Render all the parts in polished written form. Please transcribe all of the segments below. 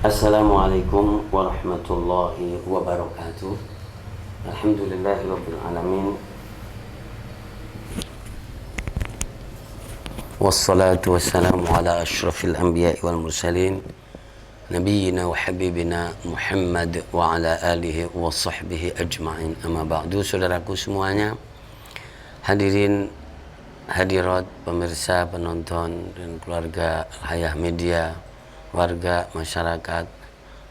Assalamualaikum warahmatullahi wabarakatuh. Alhamdulillahirabbil alamin. Wassalatu wassalamu ala asyrafil anbiya'i wal mursalin nabiyyina wa habibina Muhammad wa ala alihi wa sahbihi ajma'in. Amma ba'du, saudaraku semuanya, hadirin hadirat, pemirsa, penonton dan keluarga Al-Hayah Media, warga masyarakat,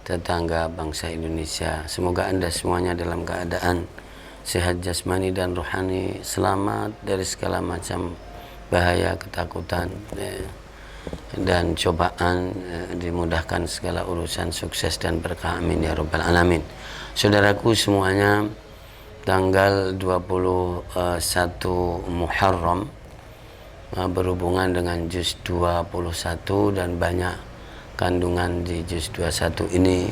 tetangga bangsa Indonesia. Semoga Anda semuanya dalam keadaan sehat jasmani dan rohani, selamat dari segala macam bahaya, ketakutan dan cobaan, dimudahkan segala urusan, sukses dan berkah, amin ya rabbal alamin. Saudaraku semuanya, tanggal 21 Muharram berhubungan dengan juz 21 dan banyak kandungan di juz 21 ini,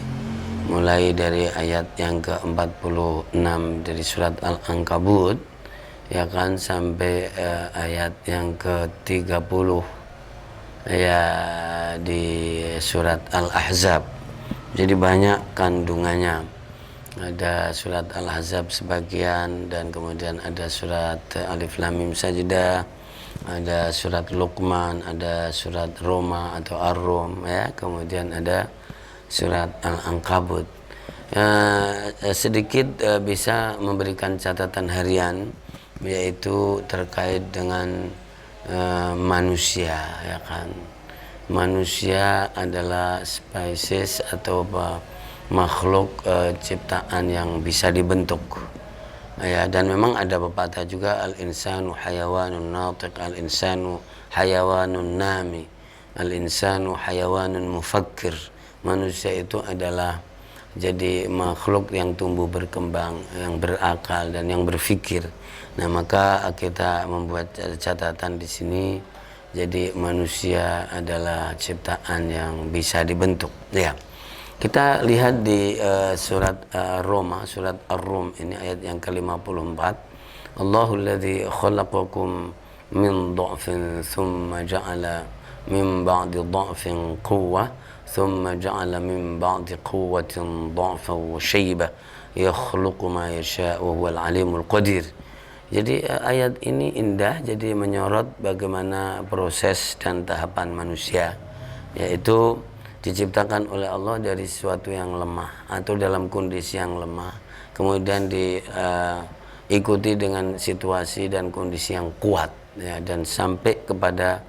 mulai dari ayat yang ke-46 dari surat Al-Ankabut, ya kan, sampai ayat yang ke-30 ya di surat Al-Ahzab. Jadi banyak kandungannya. Ada surat Al-Ahzab sebagian, dan kemudian ada surat Alif Lam Mim Sajdah, ada surat Luqman, ada surat Roma atau Ar-Rum, ya, kemudian ada surat Al-Ankabut. Sedikit bisa memberikan catatan harian, yaitu terkait dengan manusia, ya kan. Manusia adalah spesies atau makhluk ciptaan yang bisa dibentuk. Ya, dan memang ada pepatah juga, al-insanu hayawanun natiq, al-insanu hayawanun nami, al-insanu hayawanun mufakkir. Manusia itu adalah jadi makhluk yang tumbuh berkembang, yang berakal dan yang berfikir. Nah, maka kita membuat catatan di sini. Jadi manusia adalah ciptaan yang bisa dibentuk. Ya. Kita lihat di surat Roma, surat Ar-Rum, ini ayat yang ke-54. Allahul ladzi khalaqakum min dha'fin thumma ja'ala min ba'di dha'fin quwwah thumma ja'ala min ba'di quwwatin dha'fan wa shaybah yakhluqu ma yasha'u wa huwal alimul qadir. Jadi ayat ini indah, jadi menyorot bagaimana proses dan tahapan manusia, yaitu diciptakan oleh Allah dari sesuatu yang lemah atau dalam kondisi yang lemah, kemudian diikuti dengan situasi dan kondisi yang kuat, ya, dan sampai kepada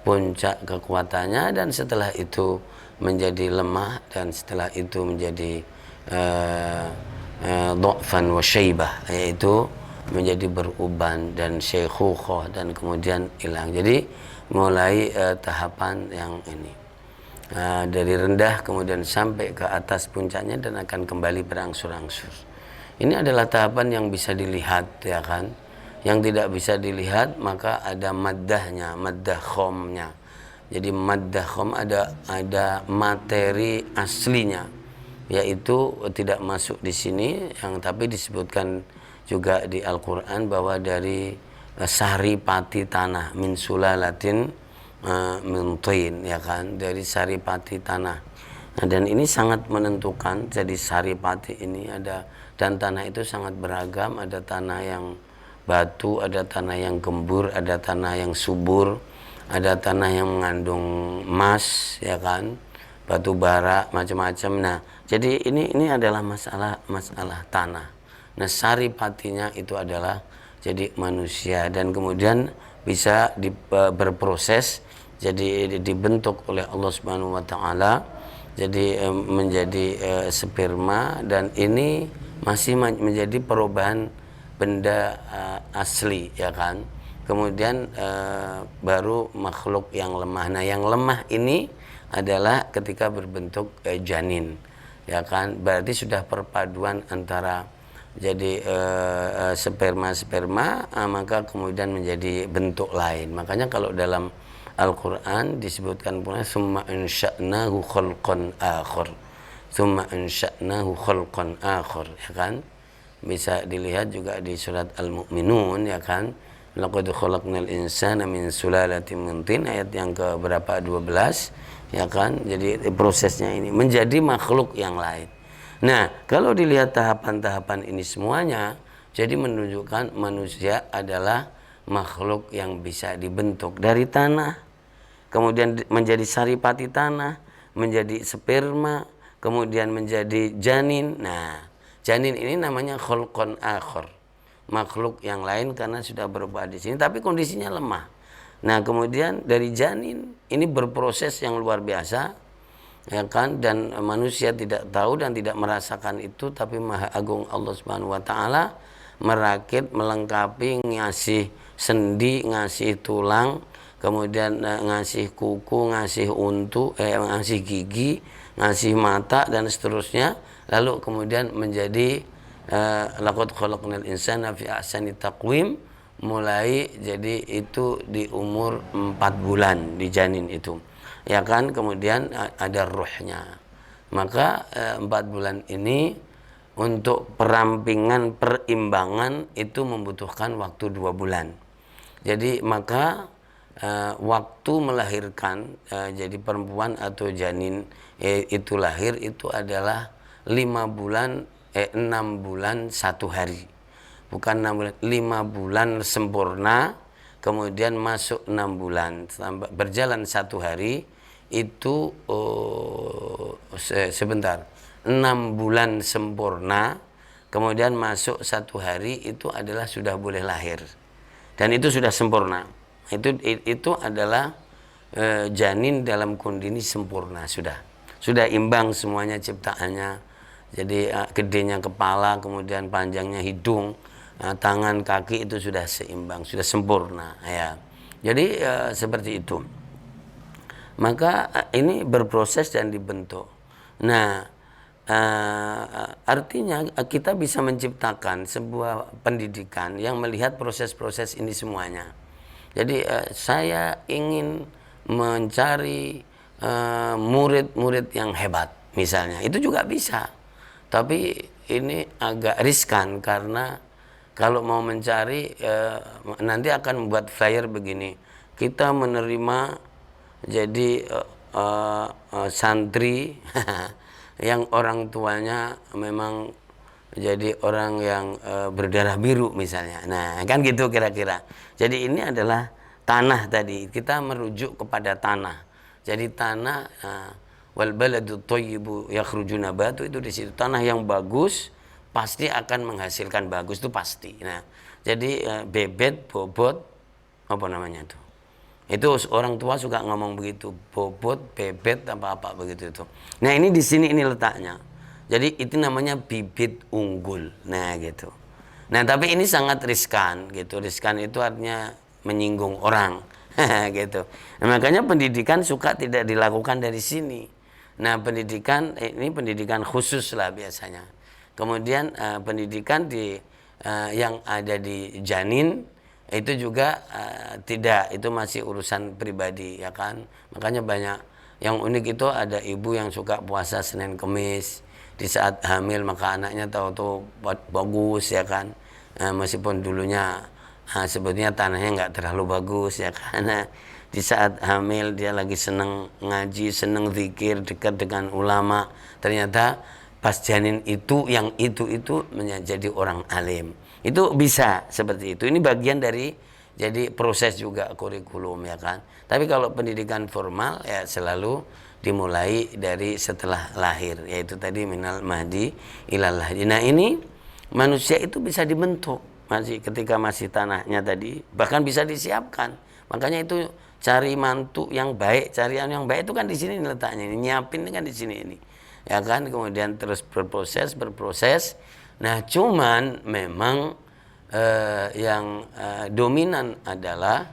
puncak kekuatannya, dan setelah itu menjadi lemah, dan setelah itu menjadi dha'fan wa syaibah, yaitu menjadi beruban dan syaikhukhah, dan kemudian hilang. Jadi mulai tahapan yang ini, dari rendah kemudian sampai ke atas puncaknya dan akan kembali berangsur-angsur. Ini adalah tahapan yang bisa dilihat, ya kan. Yang tidak bisa dilihat maka ada maddahnya, maddah khomnya. Jadi maddah khom ada materi aslinya, yaitu tidak masuk di sini, yang tapi disebutkan juga di Al-Quran bahwa dari sari pati tanah, min sulalatin min tin, ya kan, dari saripati tanah. Nah, dan ini sangat menentukan. Jadi saripati ini ada, dan tanah itu sangat beragam. Ada tanah yang batu, ada tanah yang gembur, ada tanah yang subur, ada tanah yang mengandung emas, ya kan, batu bara, macam-macam. Nah, jadi ini adalah masalah tanah. Nah, saripatinya itu adalah jadi manusia, dan kemudian bisa berproses, jadi dibentuk oleh Allah Subhanahu wa taala, jadi menjadi sperma, dan ini masih menjadi perubahan benda asli, ya kan. Kemudian baru makhluk yang lemah. Nah, yang lemah ini adalah ketika berbentuk janin, ya kan. Berarti sudah perpaduan antara jadi sperma, maka kemudian menjadi bentuk lain. Makanya kalau dalam Al-Quran disebutkan pula summa ansha'nahu khalqan akhar, summa ansha'nahu khalqan akhar, ya kan. Bisa dilihat juga di surat Al-Mu'minun, ya kan, laqad khalaqnal insana min sulalatin min tin, ayat yang ke berapa, 12. ya kan? Jadi prosesnya ini menjadi makhluk yang lain. Nah, kalau dilihat tahapan-tahapan ini semuanya, jadi menunjukkan manusia adalah makhluk yang bisa dibentuk dari tanah, kemudian menjadi saripati tanah, menjadi sperma, kemudian menjadi janin. Nah, janin ini namanya khulqun akhar, makhluk yang lain karena sudah berubah di sini, tapi kondisinya lemah. Nah, kemudian dari janin ini berproses yang luar biasa, ya kan, dan manusia tidak tahu dan tidak merasakan itu, tapi Maha Agung Allah Subhanahu wa taala merakit, melengkapi, ngasih sendi, ngasih tulang, kemudian ngasih kuku, ngasih untu, ngasih gigi, ngasih mata dan seterusnya, lalu kemudian menjadi laqad khalaqnal insana fi ahsani taqwim, mulai jadi itu di umur 4 bulan di janin itu, ya kan, kemudian ada ruhnya. Maka 4 bulan ini untuk perampingan, perimbangan itu membutuhkan waktu 2 bulan. Jadi maka waktu melahirkan jadi perempuan atau janin itu lahir itu adalah 6 bulan 1 hari. Bukan 6 bulan, 5 bulan sempurna, kemudian masuk 6 bulan, berjalan 1 hari itu sebentar, 6 bulan sempurna, kemudian masuk 1 hari itu adalah sudah boleh lahir, dan itu sudah sempurna. Itu adalah janin dalam kondisi sempurna, sudah imbang semuanya ciptaannya. Jadi gedenya kepala, kemudian panjangnya hidung, tangan, kaki itu sudah seimbang, sudah sempurna, ya. Jadi seperti itu. Maka ini berproses dan dibentuk. Nah, artinya kita bisa menciptakan sebuah pendidikan yang melihat proses-proses ini semuanya. Jadi saya ingin mencari murid-murid yang hebat misalnya, itu juga bisa. Tapi ini agak riskan karena kalau mau mencari nanti akan membuat flyer begini, kita menerima jadi santri yang orang tuanya memang jadi orang yang berdarah biru misalnya. Nah, kan gitu kira-kira. Jadi ini adalah tanah tadi. Kita merujuk kepada tanah. Jadi tanah wal baladu thayyibu yakhruju nabatu, itu di situ. Tanah yang bagus pasti akan menghasilkan bagus, itu pasti. Nah, jadi bebet, bobot, apa namanya itu? Itu orang tua suka ngomong begitu, bobot, bebet, apa-apa begitu itu. Nah, ini di sini ini letaknya. Jadi itu namanya bibit unggul. Nah, gitu. Nah, tapi ini sangat riskan gitu. Riskan itu artinya menyinggung orang. Gitu. Nah, makanya pendidikan suka tidak dilakukan dari sini. Nah, pendidikan ini pendidikan khusus lah biasanya. Kemudian pendidikan yang ada di janin itu juga tidak, itu masih urusan pribadi, ya kan. Makanya banyak yang unik itu, ada ibu yang suka puasa Senin Kemis di saat hamil, maka anaknya tahu-tahu bagus, ya kan. Meskipun dulunya sebetulnya tanahnya nggak terlalu bagus, ya kan. Di saat hamil dia lagi seneng ngaji, seneng zikir, dekat dengan ulama, ternyata pas janin itu yang itu menjadi orang alim. Itu bisa seperti itu. Ini bagian dari jadi proses juga kurikulum, ya kan. Tapi kalau pendidikan formal ya selalu dimulai dari setelah lahir, yaitu tadi minal mahdi ilal lahdi. Nah, ini manusia itu bisa dibentuk masih ketika masih tanahnya tadi, bahkan bisa disiapkan. Makanya itu cari mantu yang baik, carian yang baik itu kan di sini letaknya, ini nyiapin kan di sini ini, ya kan. Kemudian terus berproses. Nah, cuman memang yang dominan adalah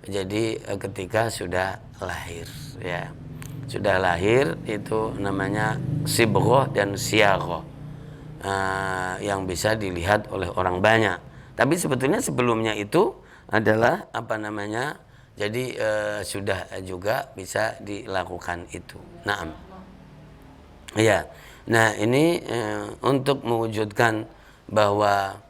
jadi ketika sudah lahir, ya. Sudah lahir itu namanya sibghah dan siyagah, yang bisa dilihat oleh orang banyak. Tapi sebetulnya sebelumnya itu adalah apa namanya? Jadi sudah juga bisa dilakukan itu. Naam. Ya. Nah, ini untuk mewujudkan bahwa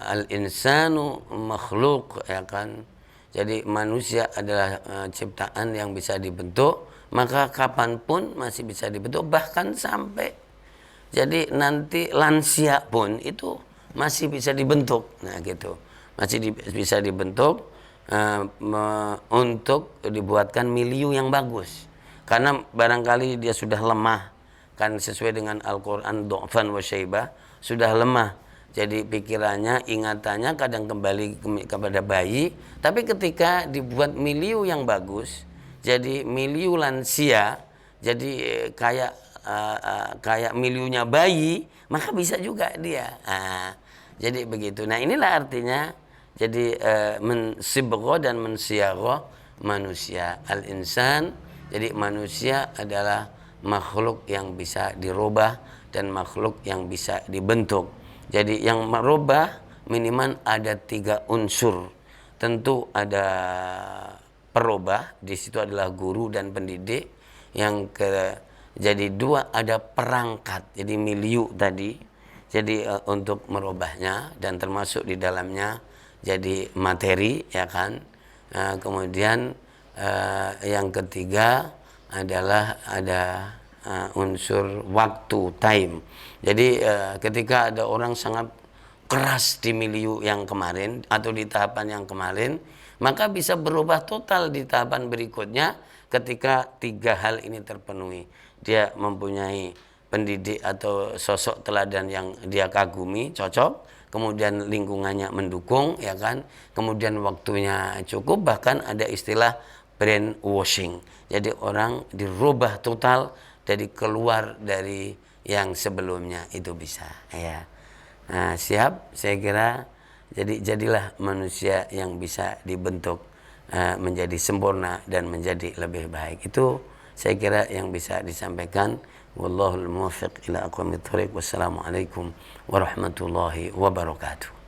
al-insanu makhluk, ya kan. Jadi manusia adalah ciptaan yang bisa dibentuk. maka kapanpun masih bisa dibentuk, bahkan sampai jadi nanti lansia pun itu masih bisa dibentuk. Nah gitu, masih bisa dibentuk untuk dibuatkan milieu yang bagus. Karena barangkali dia sudah lemah, kan sesuai dengan Al-Quran, do'fan wa syaibah, sudah lemah. Jadi pikirannya, ingatannya kadang kembali kepada bayi. Tapi ketika dibuat milieu yang bagus, jadi milieu lansia, jadi kayak miliunya bayi, maka bisa juga dia. Jadi begitu. Nah inilah artinya, jadi mensibgho dan mensiagho manusia. Al-insan, jadi manusia adalah makhluk yang bisa dirubah dan makhluk yang bisa dibentuk. Jadi yang merubah minimal ada 3 unsur. Tentu ada perubah, di situ adalah guru dan pendidik. Jadi 2 ada perangkat, jadi milieu tadi. Jadi untuk merubahnya, dan termasuk di dalamnya jadi materi, ya kan. Kemudian yang ketiga adalah ada unsur waktu, time. Jadi ketika ada orang sangat keras di milieu yang kemarin atau di tahapan yang kemarin, maka bisa berubah total di tahapan berikutnya ketika 3 hal ini terpenuhi. Dia mempunyai pendidik atau sosok teladan yang dia kagumi, cocok, kemudian lingkungannya mendukung, ya kan, kemudian waktunya cukup, bahkan ada istilah brain washing. Jadi orang dirubah total, dari keluar dari yang sebelumnya itu bisa, ya. Nah, siap, saya kira. Jadi jadilah manusia yang bisa dibentuk menjadi sempurna dan menjadi lebih baik. Itu saya kira yang bisa disampaikan. Wallahul muwaffiq ila aqwamit thoriq. Wassalamualaikum warahmatullahi wabarakatuh.